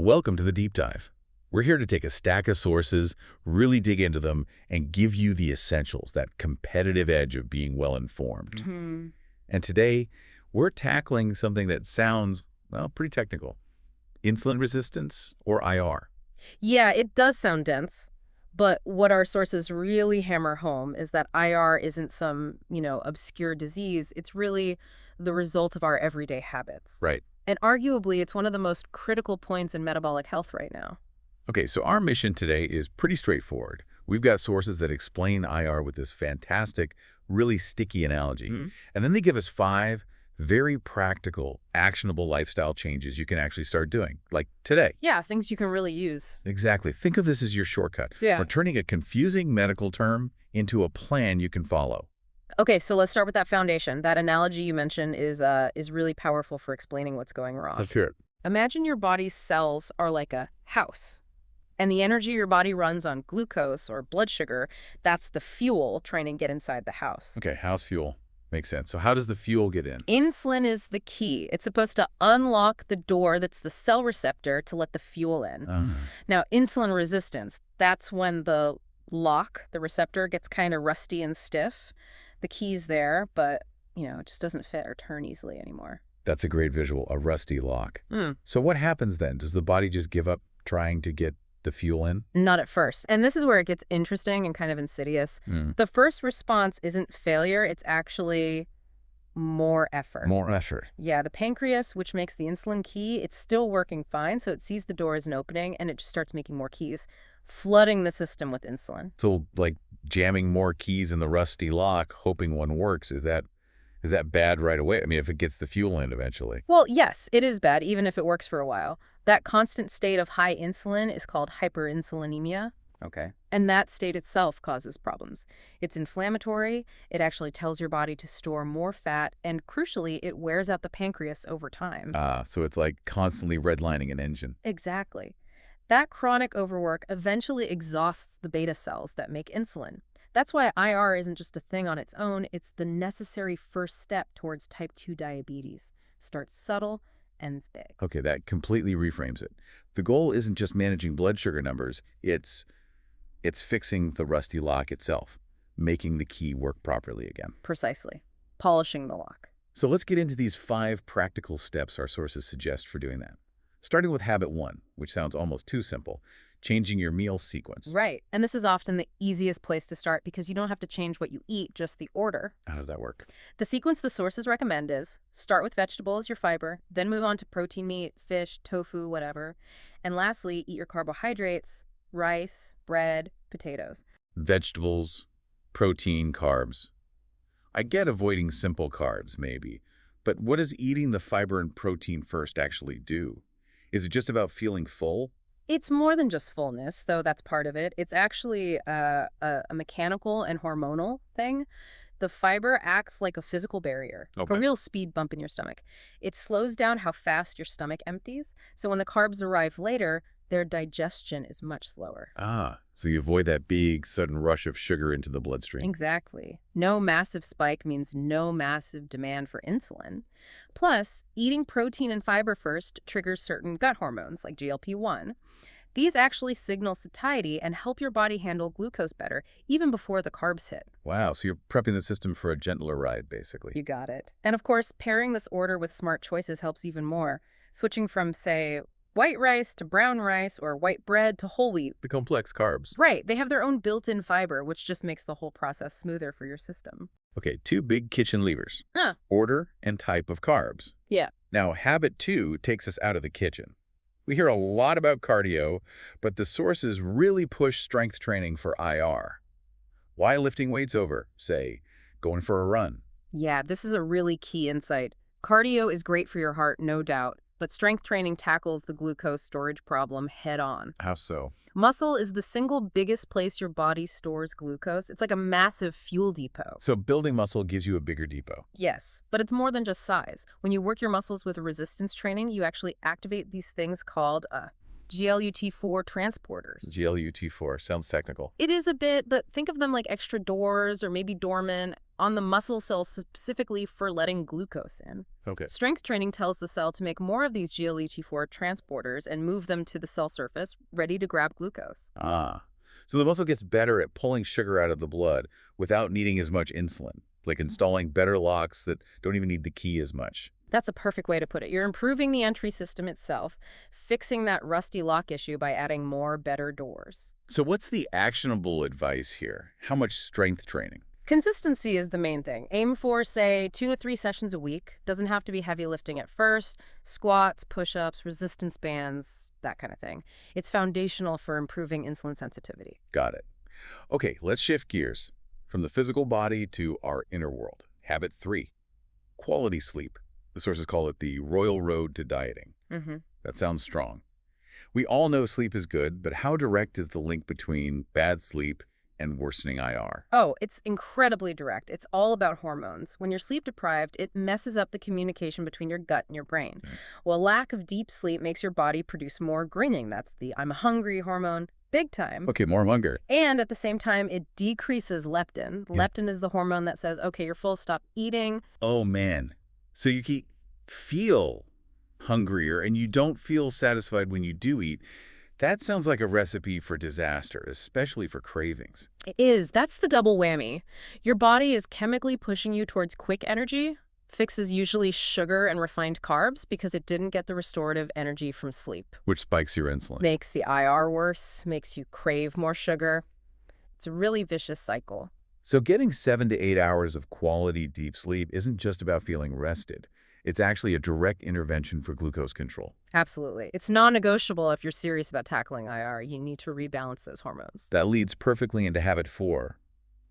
Welcome to the deep dive. We're here to take a stack of sources, really dig into them, and give you the essentials, that competitive edge of being well-informed. And today, we're tackling something that sounds, well, pretty technical. Insulin resistance, or IR. Yeah, it does sound dense, but what our sources really hammer home is that IR isn't some, obscure disease. It's really the result of our everyday habits. Right. And arguably, it's one of the most critical points in metabolic health right now. Okay, so our mission today is pretty straightforward. We've got sources that explain IR with this fantastic, really sticky analogy. And then they give us 5 very practical, actionable lifestyle changes you can actually start doing, like today. Yeah, things you can really use. Exactly. Think of this as your shortcut. Yeah. We're turning a confusing medical term into a plan you can follow. Okay, so let's start with that foundation. That analogy you mentioned is really powerful for explaining what's going wrong. Let's hear it. Imagine your body's cells are like a house, and the energy your body runs on glucose or blood sugar, that's the fuel trying to get inside the house. Okay, house fuel. Makes sense. So how does the fuel get in? Insulin is the key. It's supposed to unlock the door that's the cell receptor to let the fuel in. Now, insulin resistance, that's when the lock, the receptor, gets kind of rusty and stiff. The key's there, but, it just doesn't fit or turn easily anymore. That's a great visual, a rusty lock. So what happens then? Does the body just give up trying to get the fuel in? Not at first. And this is where it gets interesting and kind of insidious. The first response isn't failure. It's actually more effort. More effort. Yeah, the pancreas, which makes the insulin key, it's still working fine. So it sees the door as an opening and it just starts making more keys, flooding the system with insulin. So like jamming more keys in the rusty lock, hoping one works, is that bad right away? I mean, if it gets the fuel in eventually. Well, yes, it is bad, even if it works for a while. That constant state of high insulin is called hyperinsulinemia. Okay. And that state itself causes problems. It's inflammatory, it actually tells your body to store more fat, and crucially, it wears out the pancreas over time. So it's like constantly redlining an engine. Exactly. That chronic overwork eventually exhausts the beta cells that make insulin. That's why IR isn't just a thing on its own, it's the necessary first step towards type 2 diabetes. Starts subtle, ends big. Okay, that completely reframes it. The goal isn't just managing blood sugar numbers, it's fixing the rusty lock itself, making the key work properly again. Precisely. Polishing the lock. So let's get into these 5 practical steps our sources suggest for doing that. Starting with habit 1, which sounds almost too simple, changing your meal sequence. Right. And this is often the easiest place to start because you don't have to change what you eat, just the order. How does that work? The sequence the sources recommend is start with vegetables, your fiber, then move on to protein meat, fish, tofu, whatever. And lastly, eat your carbohydrates, rice, bread, potatoes. Vegetables, protein, carbs. I get avoiding simple carbs, maybe. But what does eating the fiber and protein first actually do? Is it just about feeling full? It's more than just fullness, though that's part of it. It's actually a mechanical and hormonal thing. The fiber acts like a physical barrier, Okay. a real speed bump in your stomach. It slows down how fast your stomach empties, so when the carbs arrive later, their digestion is much slower. So you avoid that big, sudden rush of sugar into the bloodstream. Exactly. No massive spike means no massive demand for insulin. Plus, eating protein and fiber first triggers certain gut hormones like GLP-1. These actually signal satiety and help your body handle glucose better, even before the carbs hit. Wow, so you're prepping the system for a gentler ride, basically. You got it. And of course, pairing this order with smart choices helps even more. Switching from, say, white rice to brown rice or white bread to whole wheat. The complex carbs. Right, they have their own built-in fiber, which just makes the whole process smoother for your system. Okay, 2 big kitchen levers. Huh. Order and type of carbs. Yeah. Now, habit 2 takes us out of the kitchen. We hear a lot about cardio, but the sources really push strength training for IR. Why lifting weights over, say, going for a run? Yeah, this is a really key insight. Cardio is great for your heart, no doubt, but strength training tackles the glucose storage problem head on. How so? Muscle is the single biggest place your body stores glucose. It's like a massive fuel depot. So building muscle gives you a bigger depot. Yes, but it's more than just size. When you work your muscles with resistance training, you actually activate these things called GLUT4 transporters. GLUT4 sounds technical. It is a bit, but think of them like extra doors or maybe doormen on the muscle cells specifically for letting glucose in. Okay. Strength training tells the cell to make more of these GLUT4 transporters and move them to the cell surface, ready to grab glucose. Ah. So the muscle gets better at pulling sugar out of the blood without needing as much insulin, like installing better locks that don't even need the key as much. That's a perfect way to put it. You're improving the entry system itself, fixing that rusty lock issue by adding more better doors. So what's the actionable advice here? How much strength training? Consistency is the main thing. Aim for, say, 2 to 3 sessions a week. Doesn't have to be heavy lifting at first. Squats, push-ups, resistance bands, that kind of thing. It's foundational for improving insulin sensitivity. Got it. Okay, let's shift gears from the physical body to our inner world. Habit 3, quality sleep. The sources call it the royal road to dieting. That sounds strong. We all know sleep is good, but how direct is the link between bad sleep and worsening IR? Oh, it's incredibly direct. It's all about hormones. When you're sleep deprived, it messes up the communication between your gut and your brain. Well, lack of deep sleep makes your body produce more ghrelin. That's the I'm hungry hormone, big time. Okay, more hunger. And at the same time, it decreases leptin. Leptin is the hormone that says, okay, you're full, stop eating. Oh, man. So you feel hungrier and you don't feel satisfied when you do eat. That sounds like a recipe for disaster, especially for cravings. It is. That's the double whammy. Your body is chemically pushing you towards quick energy. Fixes usually sugar and refined carbs because it didn't get the restorative energy from sleep. Which spikes your insulin. Makes the IR worse, makes you crave more sugar. It's a really vicious cycle. So getting 7 to 8 hours of quality deep sleep isn't just about feeling rested. It's actually a direct intervention for glucose control. Absolutely. It's non-negotiable if you're serious about tackling IR. You need to rebalance those hormones. That leads perfectly into habit 4,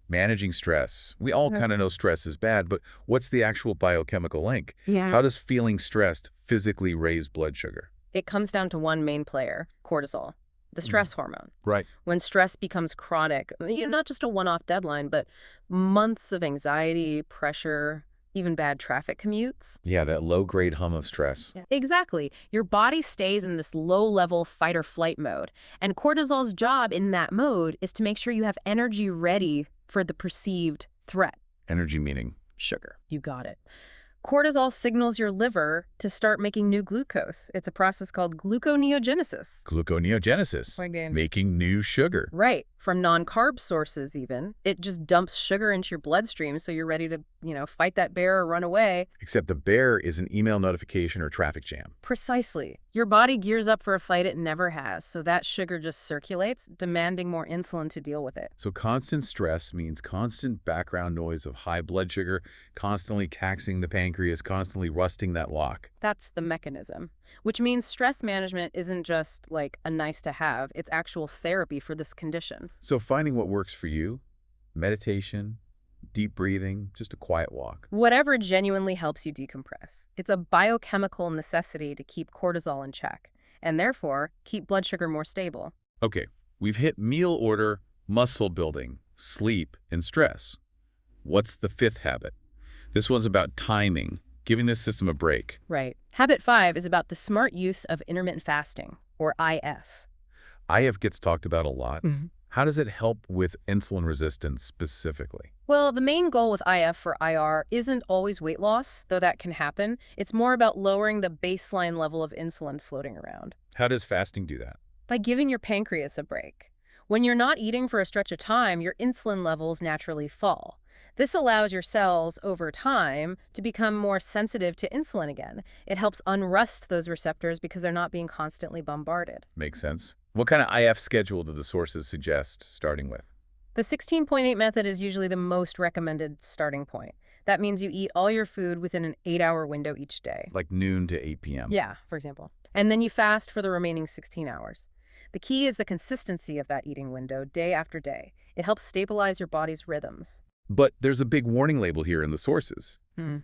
managing stress. We all kind of know stress is bad, but what's the actual biochemical link? How does feeling stressed physically raise blood sugar? It comes down to one main player, cortisol, the stress hormone. Right. When stress becomes chronic, not just a one-off deadline, but months of anxiety, pressure, even bad traffic commutes. Yeah, that low-grade hum of stress. Yeah. Exactly. Your body stays in this low-level fight-or-flight mode. And cortisol's job in that mode is to make sure you have energy ready for the perceived threat. Energy meaning? Sugar. You got it. Cortisol signals your liver to start making new glucose. It's a process called gluconeogenesis. Gluconeogenesis. Play games. Making new sugar. Right. From non-carb sources even. It just dumps sugar into your bloodstream so you're ready to, fight that bear or run away. Except the bear is an email notification or traffic jam. Precisely. Your body gears up for a fight it never has, so that sugar just circulates, demanding more insulin to deal with it. So constant stress means constant background noise of high blood sugar, constantly taxing the pancreas, constantly rusting that lock. That's the mechanism, which means stress management isn't just like a nice to have, it's actual therapy for this condition. So finding what works for you, meditation, deep breathing, just a quiet walk. Whatever genuinely helps you decompress. It's a biochemical necessity to keep cortisol in check, and therefore keep blood sugar more stable. Okay, we've hit meal order, muscle building, sleep, and stress. What's the 5th habit? This one's about timing, giving this system a break. Right. Habit 5 is about the smart use of intermittent fasting, or IF. IF gets talked about a lot. How does it help with insulin resistance specifically? Well, the main goal with IF for IR isn't always weight loss, though that can happen. It's more about lowering the baseline level of insulin floating around. How does fasting do that? By giving your pancreas a break. When you're not eating for a stretch of time, your insulin levels naturally fall. This allows your cells, over time, to become more sensitive to insulin again. It helps unrust those receptors because they're not being constantly bombarded. Makes sense. What kind of IF schedule do the sources suggest starting with? The 16.8 method is usually the most recommended starting point. That means you eat all your food within an 8-hour window each day. Like noon to 8 p.m.? Yeah, for example. And then you fast for the remaining 16 hours. The key is the consistency of that eating window day after day. It helps stabilize your body's rhythms. But there's a big warning label here in the sources,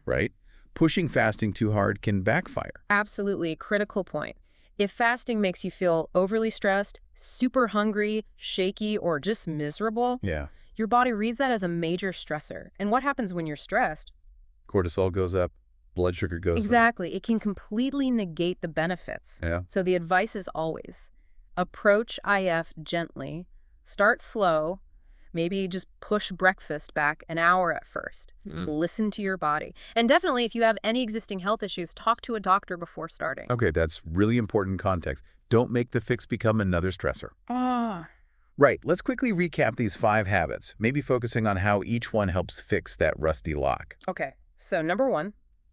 right? Pushing fasting too hard can backfire. Absolutely, critical point. If fasting makes you feel overly stressed, super hungry, shaky, or just miserable, your body reads that as a major stressor. And what happens when you're stressed? Cortisol goes up, blood sugar goes up. Exactly. It can completely negate the benefits. So the advice is always, approach IF gently, start slow, Maybe just push breakfast back an hour at first. Listen to your body. And definitely, if you have any existing health issues, talk to a doctor before starting. Okay, that's really important context. Don't make the fix become another stressor. Ah. Right, let's quickly recap these 5 habits, maybe focusing on how each one helps fix that rusty lock. Okay, so number 1,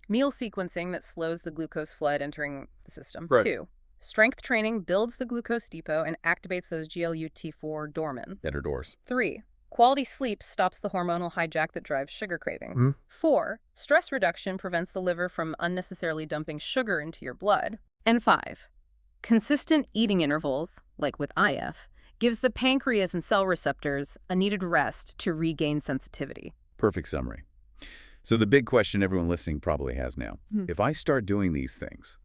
meal sequencing that slows the glucose flood entering the system. Right. 2, strength training builds the glucose depot and activates those GLUT4 dormant. Better doors. 3, quality sleep stops the hormonal hijack that drives sugar craving. 4, stress reduction prevents the liver from unnecessarily dumping sugar into your blood. And 5, consistent eating intervals, like with IF, gives the pancreas and cell receptors a needed rest to regain sensitivity. Perfect summary. So the big question everyone listening probably has now, if I start doing these things,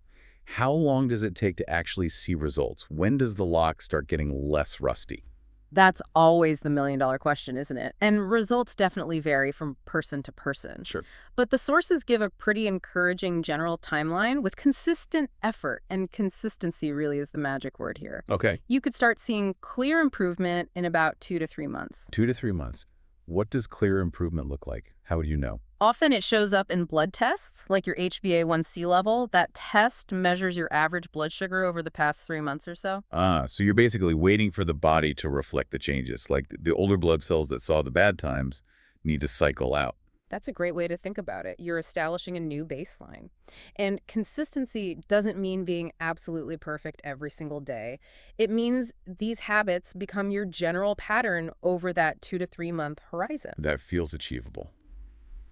how long does it take to actually see results? When does the lock start getting less rusty? That's always the million-dollar question, isn't it? And results definitely vary from person to person. Sure. But the sources give a pretty encouraging general timeline with consistent effort, and consistency really is the magic word here. Okay. You could start seeing clear improvement in about 2 to 3 months. 2 to 3 months. What does clear improvement look like? How would you know? Often it shows up in blood tests, like your HbA1c level. That test measures your average blood sugar over the past 3 months or so. So you're basically waiting for the body to reflect the changes, like the older blood cells that saw the bad times need to cycle out. That's a great way to think about it. You're establishing a new baseline. And consistency doesn't mean being absolutely perfect every single day. It means these habits become your general pattern over that 2 to 3 month horizon. That feels achievable.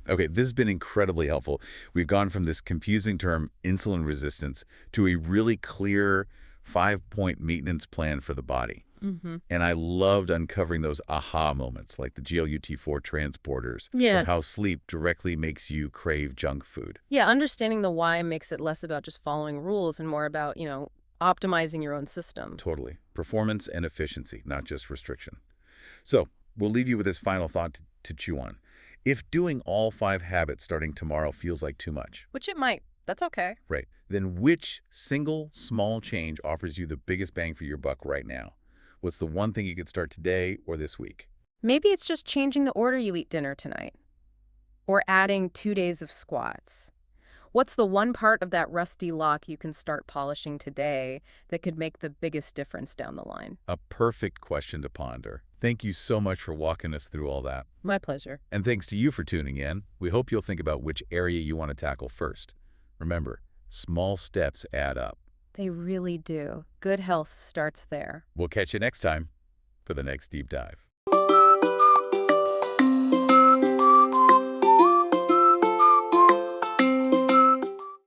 Okay, this has been incredibly helpful. We've gone from this confusing term, insulin resistance, to a really clear 5-point maintenance plan for the body. And I loved uncovering those aha moments, like the GLUT4 transporters, or how sleep directly makes you crave junk food. Yeah, understanding the why makes it less about just following rules and more about, optimizing your own system. Totally. Performance and efficiency, not just restriction. So we'll leave you with this final thought to chew on. If doing all 5 habits starting tomorrow feels like too much, Which it might. That's okay. right, then which single small change offers you the biggest bang for your buck right now? What's the one thing you could start today or this week? Maybe it's just changing the order you eat dinner tonight. Or adding 2 days of squats. What's the one part of that rusty lock you can start polishing today that could make the biggest difference down the line? A perfect question to ponder. Thank you so much for walking us through all that. My pleasure. And thanks to you for tuning in. We hope you'll think about which area you want to tackle first. Remember, small steps add up. They really do. Good health starts there. We'll catch you next time for the next deep dive.